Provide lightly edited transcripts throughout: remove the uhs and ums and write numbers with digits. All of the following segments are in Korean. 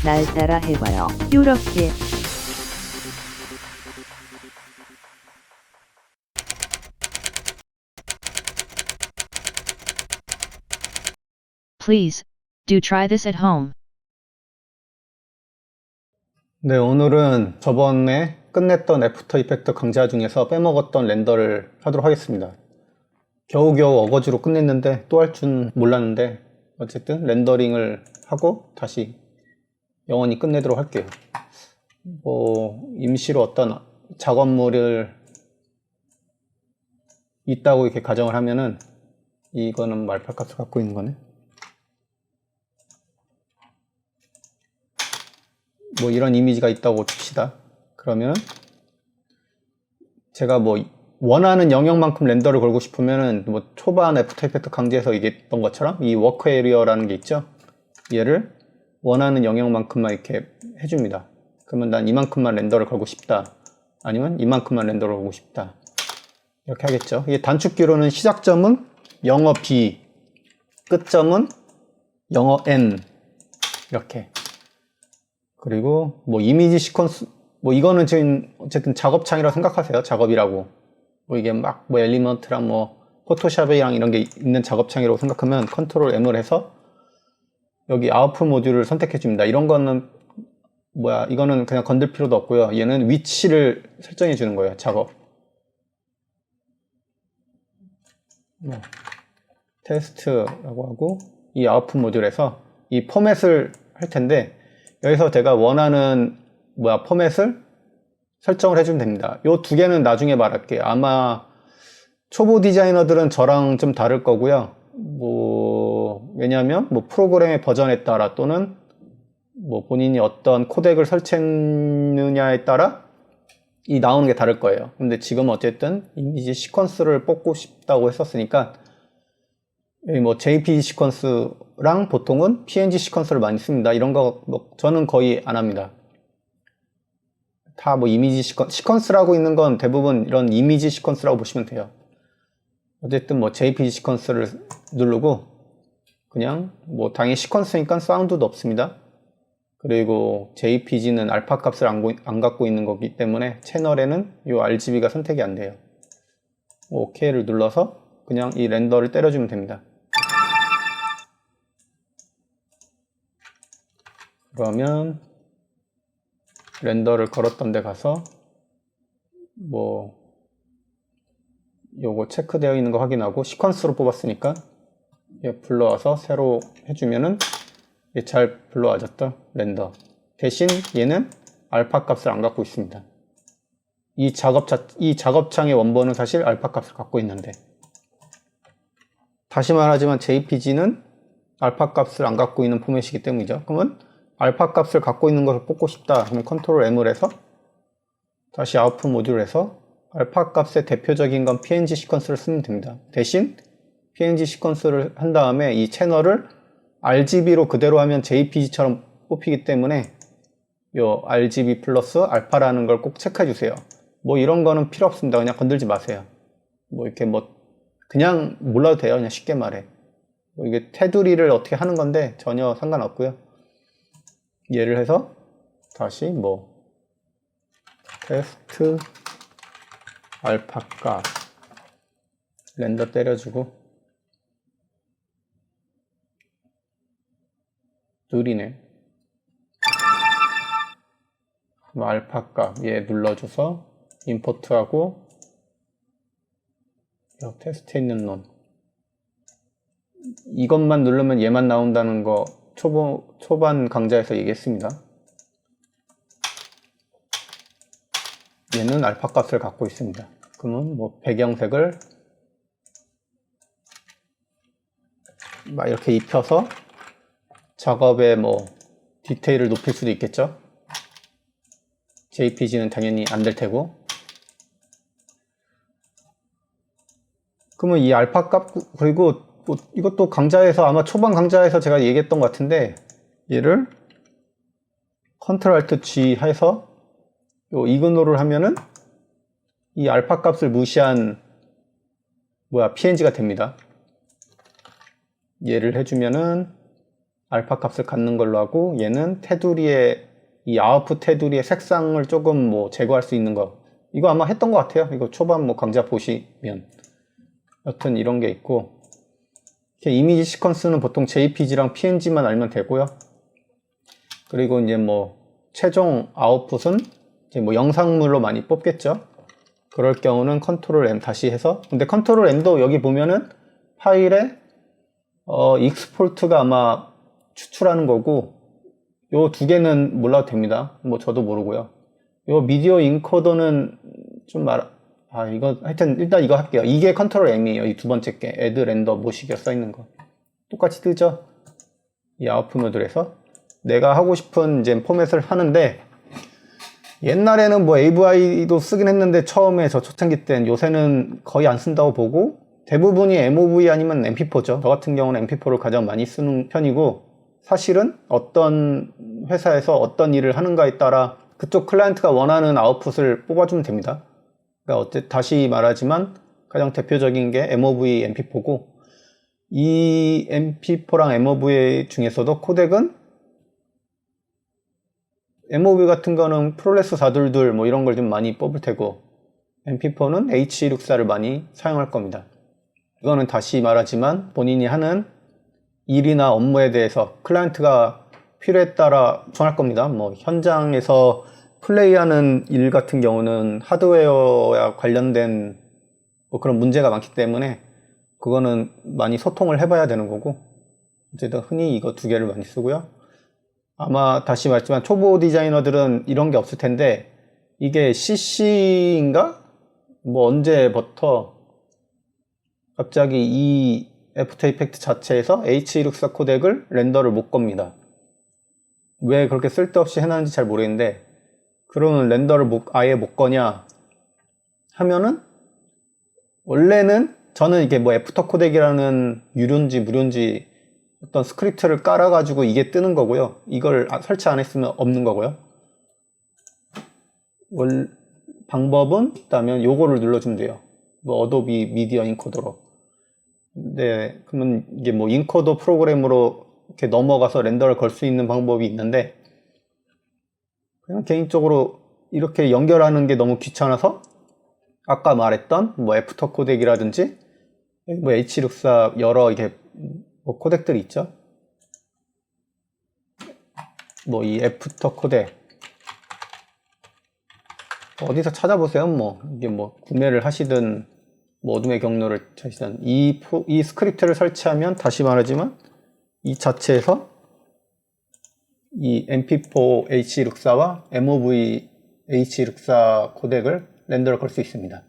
날 따라 해봐요. 요렇게. Please, do try this at home. 네, 오늘은 저번에 끝냈던 애프터 이펙트 강좌 중에서 빼먹었던 렌더를 하도록 하겠습니다. 겨우겨우 어거지로 끝냈는데 또 할 줄 몰랐는데 어쨌든 렌더링을 하고 다시 영원히 끝내도록 할게요. 임시로 어떤 작업물을 있다고 이렇게 가정을 하면은 이거는 알파값을 갖고 있는 거네. 이런 이미지가 있다고 칩시다. 그러면 제가 원하는 영역만큼 렌더를 걸고 싶으면은 초반 애프터 이펙트 강좌에서 얘기했던 것처럼 이 워크 에리어라는 게 있죠. 얘를 원하는 영역만큼만 이렇게 해줍니다. 그러면 난 이만큼만 렌더를 걸고 싶다. 아니면 이만큼만 렌더를 걸고 싶다. 이렇게 하겠죠. 이게 단축키로는 시작점은 영어 B, 끝점은 영어 N 이렇게. 그리고 이미지 시퀀스 이거는 지금 어쨌든 작업창이라고 생각하세요. 작업이라고. 이게 엘리먼트랑 포토샵이랑 이런 게 있는 작업창이라고 생각하면 컨트롤 M을 해서 여기 아웃풋 모듈을 선택해 줍니다. 이런 거는 이거는 그냥 건들 필요도 없고요. 얘는 위치를 설정해 주는 거예요. 작업. 테스트라고 하고 이 아웃풋 모듈에서 이 포맷을 할 텐데 여기서 제가 원하는 포맷을 설정을 해주면 됩니다. 요 두 개는 나중에 말할게요. 아마 초보 디자이너들은 저랑 좀 다를 거고요. 왜냐하면 프로그램의 버전에 따라 또는 본인이 어떤 코덱을 설치했느냐에 따라 이 나오는 게 다를 거예요. 근데 지금 어쨌든 이미지 시퀀스를 뽑고 싶다고 했었으니까 여기 JPG 시퀀스랑 보통은 PNG 시퀀스를 많이 씁니다. 이런 거 저는 거의 안 합니다. 다 이미지 시퀀스라고 있는 건 대부분 이런 이미지 시퀀스라고 보시면 돼요. 어쨌든 JPG 시퀀스를 누르고 그냥 당연히 시퀀스니까 사운드도 없습니다. 그리고 JPG는 알파 값을 안 갖고 있는 거기 때문에 채널에는 이 RGB가 선택이 안 돼요. OK를 눌러서 그냥 이 렌더를 때려주면 됩니다. 그러면 렌더를 걸었던 데 가서 요거 체크되어 있는 거 확인하고 시퀀스로 뽑았으니까 얘 불러와서 새로 해주면은 얘 잘 불러와졌다. 렌더. 대신 얘는 알파 값을 안 갖고 있습니다. 이 작업창의 원본은 사실 알파 값을 갖고 있는데 다시 말하지만 JPG는 알파 값을 안 갖고 있는 포맷이기 때문이죠. 그러면 알파 값을 갖고 있는 것을 뽑고 싶다. 그럼 컨트롤 M을 해서 다시 아웃풋 모듈을 해서 알파 값의 대표적인 건 PNG 시퀀스를 쓰면 됩니다. 대신 PNG 시퀀스를 한 다음에 이 채널을 RGB로 그대로 하면 JPG처럼 뽑히기 때문에 요 RGB 플러스 알파라는 걸 꼭 체크해 주세요. 이런 거는 필요 없습니다. 그냥 건들지 마세요. 이렇게 그냥 몰라도 돼요. 그냥 쉽게 말해. 이게 테두리를 어떻게 하는 건데 전혀 상관없고요. 예를 해서 다시 테스트 알파 값 렌더 때려주고 느리네. 알파 값 얘 눌러줘서 임포트하고 요 테스트에 있는 놈 이것만 누르면 얘만 나온다는 거 초반 강좌에서 얘기했습니다. 얘는 알파 값을 갖고 있습니다. 그러면 배경색을 이렇게 입혀서 작업의 디테일을 높일 수도 있겠죠. JPG는 당연히 안 될 테고. 그러면 이 알파 값 그리고 이것도 강좌에서 아마 초반 강좌에서 제가 얘기했던 것 같은데 얘를 컨트롤 알트 G 해서 이그노를 하면은 이 알파 값을 무시한 PNG가 됩니다. 얘를 해주면은 알파 값을 갖는 걸로 하고, 얘는 테두리의 이 아웃풋 테두리의 색상을 조금 뭐 제거할 수 있는 거. 이거 아마 했던 것 같아요. 이거 초반 뭐 강좌 보시면. 여튼 이런 게 있고, 이미지 시퀀스는 보통 JPG랑 PNG만 알면 되고요. 그리고 이제 뭐 최종 아웃풋은 이제 뭐 영상물로 많이 뽑겠죠. 그럴 경우는 컨트롤 M 다시 해서, 근데 컨트롤 M도 여기 보면은 파일에 익스포트가 아마 추출하는 거고, 요 두 개는 몰라도 됩니다. 뭐 저도 모르고요. 요 미디어 인코더는 좀 이거 하여튼 일단 이거 할게요. 이게 컨트롤 M이에요. 이 두 번째 게 add render 모시기가 써 있는 거 똑같이 뜨죠. 이 아웃풋 모듈에서 내가 하고 싶은 이제 포맷을 하는데, 옛날에는 뭐 AVI도 쓰긴 했는데 처음에 저 초창기 땐, 요새는 거의 안 쓴다고 보고 대부분이 MOV 아니면 MP4죠. 저 같은 경우는 MP4를 가장 많이 쓰는 편이고, 사실은 어떤 회사에서 어떤 일을 하는가에 따라 그쪽 클라이언트가 원하는 아웃풋을 뽑아주면 됩니다. 그러니까 다시 말하지만 가장 대표적인 게 MOV MP4고, 이 MP4랑 MOV 중에서도 코덱은 MOV 같은 거는 프로레스 422 뭐 이런 걸 좀 많이 뽑을 테고, MP4는 H264를 많이 사용할 겁니다. 이거는 다시 말하지만 본인이 하는 일이나 업무에 대해서 클라이언트가 필요에 따라 정할 겁니다. 뭐 현장에서 플레이하는 일 같은 경우는 하드웨어와 관련된 뭐 그런 문제가 많기 때문에 그거는 많이 소통을 해봐야 되는 거고, 어쨌든 흔히 이거 두 개를 많이 쓰고요. 아마 다시 말했지만 초보 디자이너들은 이런 게 없을 텐데, 이게 CC인가? 뭐 언제부터 갑자기 이 애프터 이펙트 자체에서 H264 코덱을 렌더를 못 겁니다. 왜 그렇게 쓸데없이 해놨는지 잘 모르겠는데, 그러면 렌더를 아예 못 거냐 하면은, 원래는 저는 이게 뭐 애프터 코덱이라는 유료인지 무료인지 어떤 스크립트를 깔아가지고 이게 뜨는 거고요. 이걸 설치 안 했으면 없는 거고요. 방법은 있다면 요거를 눌러주면 돼요. 뭐 어도비 미디어 인코더로. 네, 그러면 이게 뭐 인코더 프로그램으로 이렇게 넘어가서 렌더를 걸 수 있는 방법이 있는데, 그냥 개인적으로 이렇게 연결하는 게 너무 귀찮아서 아까 말했던 뭐 애프터 코덱이라든지 뭐 H264 여러 이게 뭐 코덱들이 있죠. 뭐 이 애프터 코덱 어디서 찾아보세요. 뭐 이게 뭐 구매를 하시든 뭐 어둠의 경로를 찾으시든 이 스크립트를 설치하면, 다시 말하지만 이 자체에서 이 MP4 H264와 MOV H264 코덱을 렌더를 걸 수 있습니다.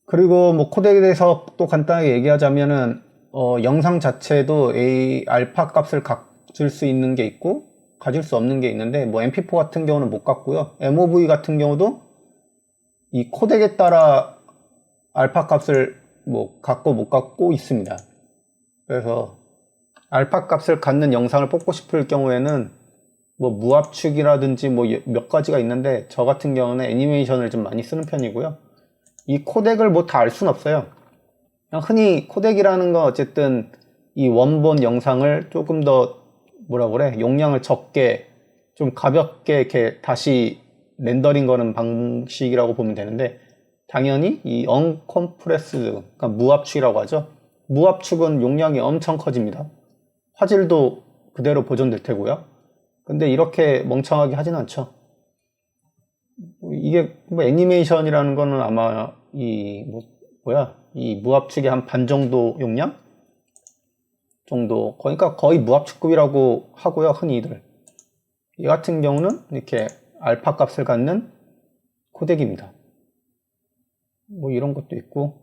그리고 뭐 코덱에 대해서 또 간단하게 얘기하자면은 영상 자체도 알파 값을 가질 수 있는 게 있고 가질 수 없는 게 있는데, 뭐 MP4 같은 경우는 못 갖고요. MOV 같은 경우도 이 코덱에 따라 알파 값을 뭐 갖고 못 갖고 있습니다. 그래서 알파 값을 갖는 영상을 뽑고 싶을 경우에는 뭐 무압축이라든지 뭐 몇 가지가 있는데, 저 같은 경우는 애니메이션을 좀 많이 쓰는 편이고요. 이 코덱을 뭐 다 알 수는 없어요. 그냥 흔히 코덱이라는 건 어쨌든 이 원본 영상을 조금 더 뭐라 그래, 용량을 적게 좀 가볍게 이렇게 다시 렌더링 거는 방식이라고 보면 되는데, 당연히 이 언컴프레스드, 그러니까 무압축이라고 하죠. 무압축은 용량이 엄청 커집니다. 화질도 그대로 보존될 테고요. 근데 이렇게 멍청하게 하진 않죠. 이게 뭐 애니메이션이라는 거는 아마 이 무압축의 한 반 정도 용량 정도, 그러니까 거의 무압축급이라고 하고요, 흔히들. 이 같은 경우는 이렇게 알파 값을 갖는 코덱입니다. 뭐 이런 것도 있고,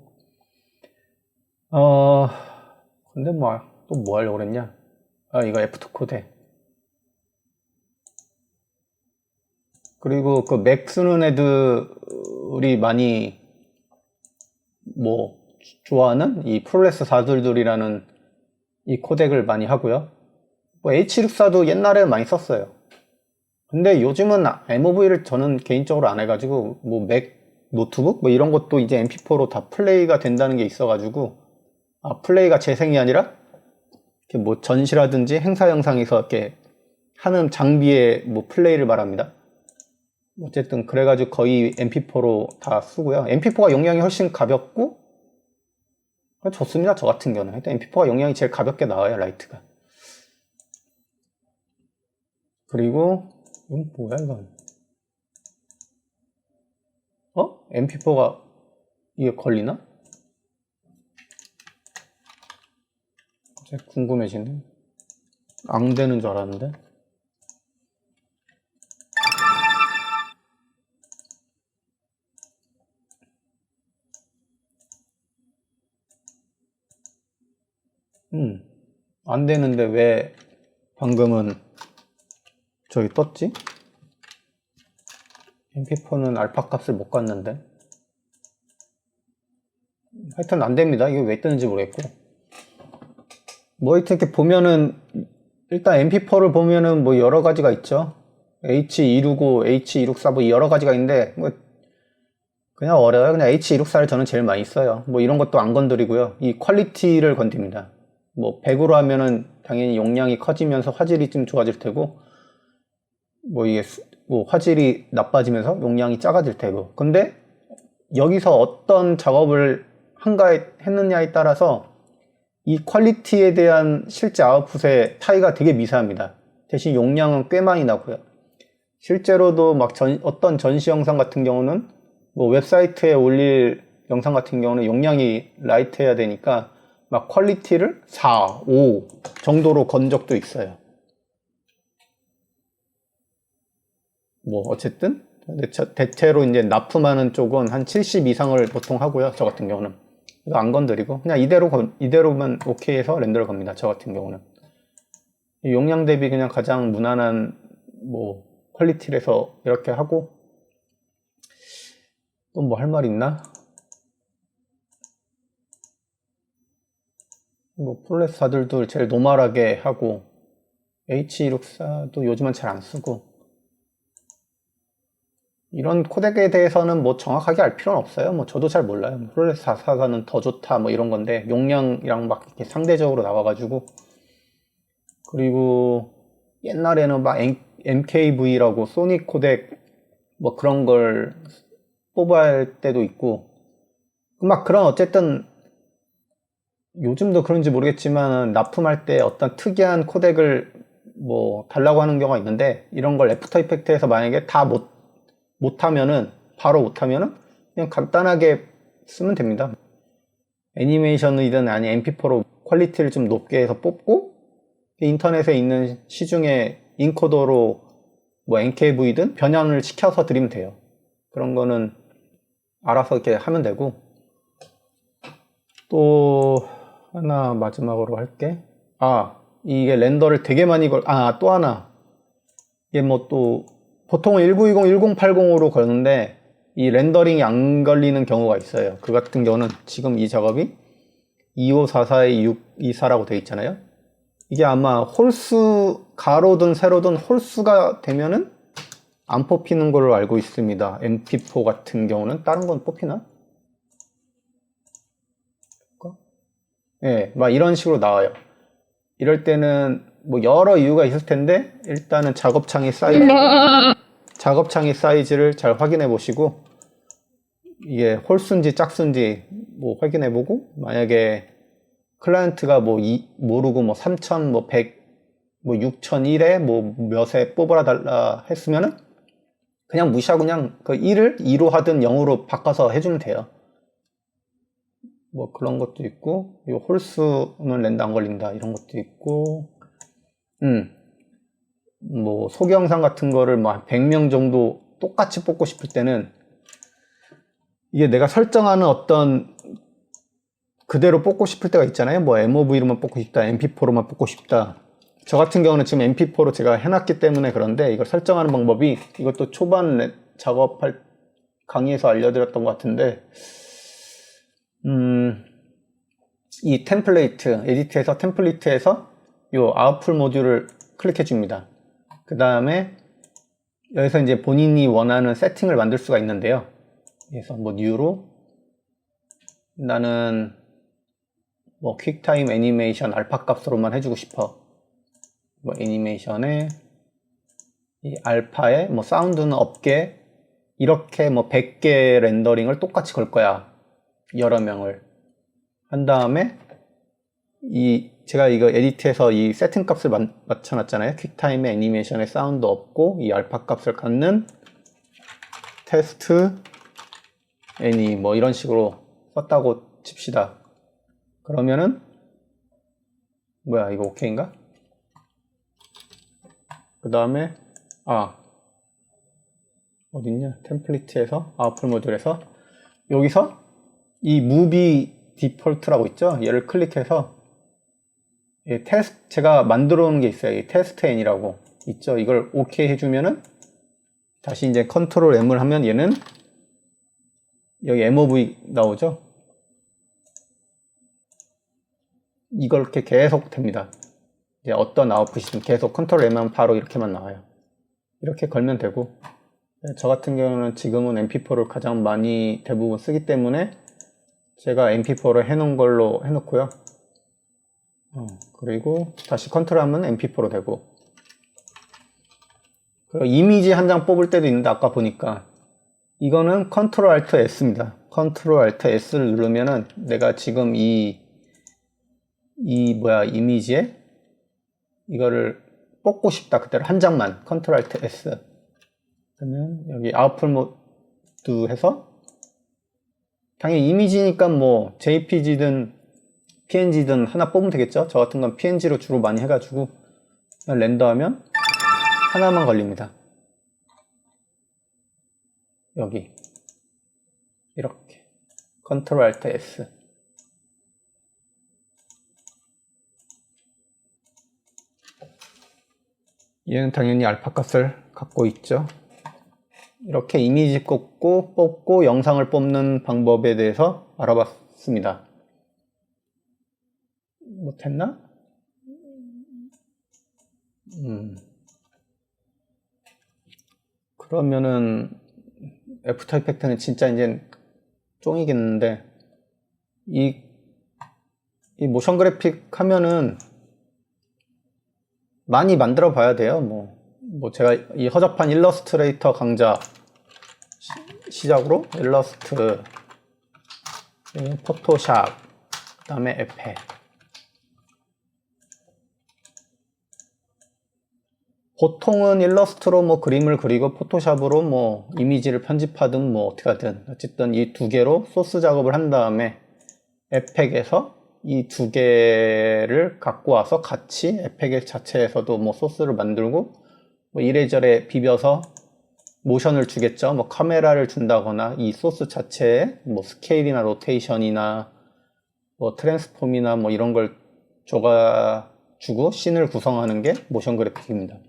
근데 뭐 또 뭐 하려고 그랬냐? 이거 애프터 코덱. 그리고 그 맥 쓰는 애들이 많이 뭐 좋아하는 이 프로레스 422이라는 이 코덱을 많이 하고요. 뭐 H264도 옛날에 많이 썼어요. 근데 요즘은 MOV를 저는 개인적으로 안 해가지고, 뭐 맥 노트북 뭐 이런 것도 이제 MP4로 다 플레이가 된다는 게 있어가지고, 플레이가 재생이 아니라 이렇게 뭐 전시라든지 행사 영상에서 이렇게 하는 장비의 뭐 플레이를 말합니다. 어쨌든 그래가지고 거의 MP4로 다 쓰고요. MP4가 용량이 훨씬 가볍고 좋습니다. 저 같은 경우는 일단 MP4가 용량이 제일 가볍게 나와요. 라이트가. 그리고 이건 뭐야 이건? MP4가 이게 걸리나? 갑자기 궁금해지네. 안 되는 줄 알았는데. 안 되는데 왜 방금은 저기 떴지? MP4는 알파 값을 못 갔는데. 하여튼 안 됩니다. 이게 왜 뜨는지 모르겠고. 뭐 하여튼 이렇게 보면은 일단 MP4를 보면은 뭐 여러 가지가 있죠. H265, H264 뭐 여러 가지가 있는데 뭐 그냥 어려워요. 그냥 H264를 저는 제일 많이 써요. 뭐 이런 것도 안 건드리고요. 이 퀄리티를 건드립니다. 뭐 100으로 하면은 당연히 용량이 커지면서 화질이 좀 좋아질 테고 뭐 이게 뭐 화질이 나빠지면서 용량이 작아질 테고. 근데 여기서 어떤 작업을 했느냐에 따라서 이 퀄리티에 대한 실제 아웃풋의 차이가 되게 미세합니다. 대신 용량은 꽤 많이 나고요. 실제로도 막 어떤 전시 영상 같은 경우는 뭐 웹사이트에 올릴 영상 같은 경우는 용량이 라이트해야 되니까 막 퀄리티를 4, 5 정도로 건 적도 있어요. 뭐 어쨌든 대체로 이제 납품하는 쪽은 한 70 이상을 보통 하고요. 저 같은 경우는 이거 안 건드리고 그냥 이대로만 오케이 해서 렌더를 겁니다. 저 같은 경우는 용량 대비 그냥 가장 무난한 뭐 퀄리티에서 이렇게 하고. 또 뭐 할 말 있나? 뭐 프로레스사들도 제일 노멀하게 하고 H264도 요즘은 잘 안 쓰고 이런 코덱에 대해서는 뭐 정확하게 알 필요는 없어요. 뭐 저도 잘 몰라요. 프로레스 444는 더 좋다 뭐 이런 건데 용량이랑 막 이렇게 상대적으로 나와가지고. 그리고 옛날에는 막 MKV라고 소니 코덱 뭐 그런 걸 뽑아야 할 때도 있고 막 그런 어쨌든 요즘도 그런지 모르겠지만 납품할 때 어떤 특이한 코덱을 뭐 달라고 하는 경우가 있는데 이런 걸 애프터 이펙트에서 만약에 다 바로 못하면은 그냥 간단하게 쓰면 됩니다. 애니메이션이든 아니 MP4로 퀄리티를 좀 높게 해서 뽑고 인터넷에 있는 시중에 인코더로 뭐 NKV든 변환을 시켜서 드리면 돼요. 그런 거는 알아서 이렇게 하면 되고. 또 하나 마지막으로 할게. 이게 렌더를 되게 많이 또 하나. 이게 뭐 또 보통은 1920, 1080으로 거는데 이 렌더링이 안 걸리는 경우가 있어요. 그 같은 경우는 지금 이 작업이 2544에 624라고 되어 있잖아요. 이게 아마 홀수 가로든 세로든 홀수가 되면은 안 뽑히는 걸로 알고 있습니다. MP4 같은 경우는. 다른 건 뽑히나? 막 이런 식으로 나와요. 이럴 때는 뭐 여러 이유가 있을 텐데 일단은 작업창의 사이즈를 잘 확인해 보시고 이게 홀수인지 짝수인지 뭐 확인해 보고 만약에 클라이언트가 모르고 3000 100 6001에 몇에 뽑아라 달라 했으면은 그냥 무시하고 그냥 그 1을 2로 하든 0으로 바꿔서 해주면 돼요. 뭐 그런 것도 있고, 이 홀수는 렌더 안 걸린다 이런 것도 있고, 뭐 소개 영상 같은 거를 뭐 100명 정도 똑같이 뽑고 싶을 때는 이게 내가 설정하는 어떤 그대로 뽑고 싶을 때가 있잖아요. 뭐 MOV로만 뽑고 싶다, MP4로만 뽑고 싶다. 저 같은 경우는 지금 MP4로 제가 해놨기 때문에 그런데 이걸 설정하는 방법이 이것도 초반 작업할 강의에서 알려드렸던 것 같은데 이 템플레이트, 에디트에서 템플레이트에서 이 아웃풀 모듈을 클릭해 줍니다. 그 다음에 여기서 이제 본인이 원하는 세팅을 만들 수가 있는데요. 그래서 뭐 뉴로 나는 뭐 퀵타임 애니메이션 알파 값으로만 해주고 싶어. 뭐 애니메이션에 이 알파에 뭐 사운드는 없게 이렇게 뭐 100개 렌더링을 똑같이 걸 거야. 여러 명을 한 다음에 제가 이거 에디트해서 이 세팅 값을 맞춰놨잖아요. 퀵타임에 애니메이션에 사운드 없고 이 알파 값을 갖는 테스트 애니 뭐 이런 식으로 썼다고 칩시다. 그러면은 뭐야 이거 오케이인가? 그 다음에 어딨냐 템플릿에서 아웃풋 모듈에서 여기서 이 무비 디폴트라고 있죠. 얘를 클릭해서 제가 만들어 놓은 게 있어요. 이 테스트 N이라고 있죠. 이걸 오케이 해주면은 다시 이제 컨트롤 M을 하면 얘는 여기 MOV 나오죠. 이걸 이렇게 계속 됩니다. 이제 어떤 아웃풋이든 계속 컨트롤 M 하면 바로 이렇게만 나와요. 이렇게 걸면 되고, 저 같은 경우는 지금은 MP4를 가장 많이 대부분 쓰기 때문에 제가 MP4를 해놓은 걸로 해놓고요. 그리고 다시 컨트롤 하면 MP4로 되고, 그리고 이미지 한 장 뽑을 때도 있는데 아까 보니까 이거는 컨트롤 알트 S입니다. 컨트롤 알트 S를 누르면은 내가 지금 이미지에 이거를 뽑고 싶다. 그대로 한 장만 컨트롤 알트 S. 그러면 여기 아웃풋 모드 해서 당연히 이미지니까 뭐 JPG든 PNG든 하나 뽑으면 되겠죠. 저 같은 건 PNG로 주로 많이 해가지고 그냥 렌더하면 하나만 걸립니다. 여기 이렇게 컨트롤 알트 S. 얘는 당연히 알파 값을 갖고 있죠. 이렇게 이미지 뽑고 영상을 뽑는 방법에 대해서 알아봤습니다. 못했나? 그러면은 애프터 이펙트는 진짜 이제 쫑이겠는데 이 모션 그래픽 하면은 많이 만들어 봐야 돼요. 뭐 제가 이 허접한 일러스트레이터 강좌 시작으로 일러스트, 포토샵, 그 다음에 에페. 보통은 일러스트로 뭐 그림을 그리고 포토샵으로 뭐 이미지를 편집하든 뭐 어떻게 하든 어쨌든 이 두 개로 소스 작업을 한 다음에 에펙에서 이 두 개를 갖고 와서 같이 에펙 자체에서도 뭐 소스를 만들고 뭐 이래저래 비벼서 모션을 주겠죠. 뭐 카메라를 준다거나 이 소스 자체에 뭐 스케일이나 로테이션이나 뭐 트랜스폼이나 뭐 이런 걸 주고 씬을 구성하는 게 모션 그래픽입니다.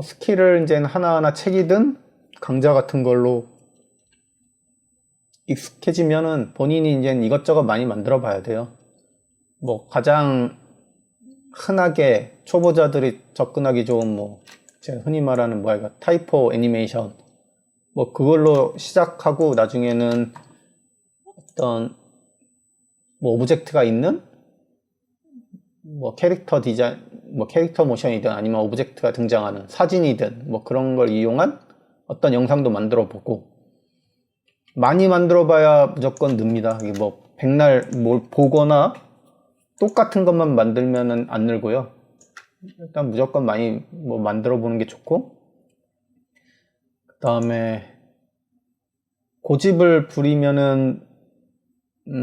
스킬을 이제 하나하나 책이든 강좌 같은 걸로 익숙해지면은 본인이 이제 이것저것 많이 만들어 봐야 돼요. 뭐 가장 흔하게 초보자들이 접근하기 좋은 뭐 제가 흔히 말하는 타이포 애니메이션 뭐 그걸로 시작하고 나중에는 어떤 뭐 오브젝트가 있는 뭐 캐릭터 디자인 뭐 캐릭터 모션이든 아니면 오브젝트가 등장하는 사진이든 뭐 그런 걸 이용한 어떤 영상도 만들어 보고 많이 만들어 봐야 무조건 늡니다. 이게 뭐 백날 뭘 보거나 똑같은 것만 만들면은 안 늘고요. 일단 무조건 많이 뭐 만들어 보는 게 좋고 그 다음에 고집을 부리면은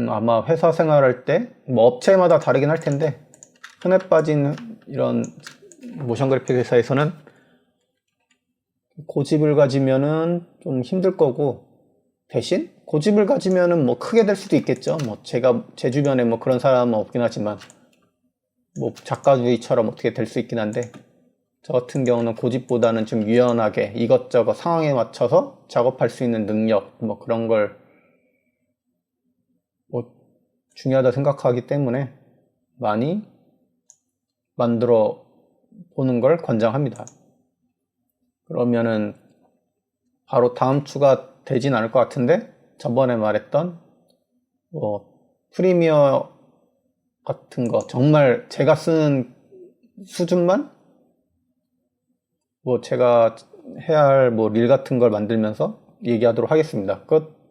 아마 회사 생활할 때 뭐 업체마다 다르긴 할 텐데 흔해 빠진 이런 모션 그래픽 회사에서는 고집을 가지면은 좀 힘들 거고 대신 고집을 가지면은 뭐 크게 될 수도 있겠죠. 뭐 제 주변에 뭐 그런 사람은 없긴 하지만 뭐 작가주의처럼 어떻게 될 수 있긴 한데 저 같은 경우는 고집보다는 좀 유연하게 이것저것 상황에 맞춰서 작업할 수 있는 능력 뭐 그런 걸 뭐 중요하다 생각하기 때문에 많이 만들어 보는 걸 권장합니다. 그러면은 바로 다음 주가 되진 않을 것 같은데 저번에 말했던 뭐 프리미어 같은 거 정말 제가 쓰는 수준만 뭐 제가 해야 할 뭐 릴 같은 걸 만들면서 얘기하도록 하겠습니다. 끝.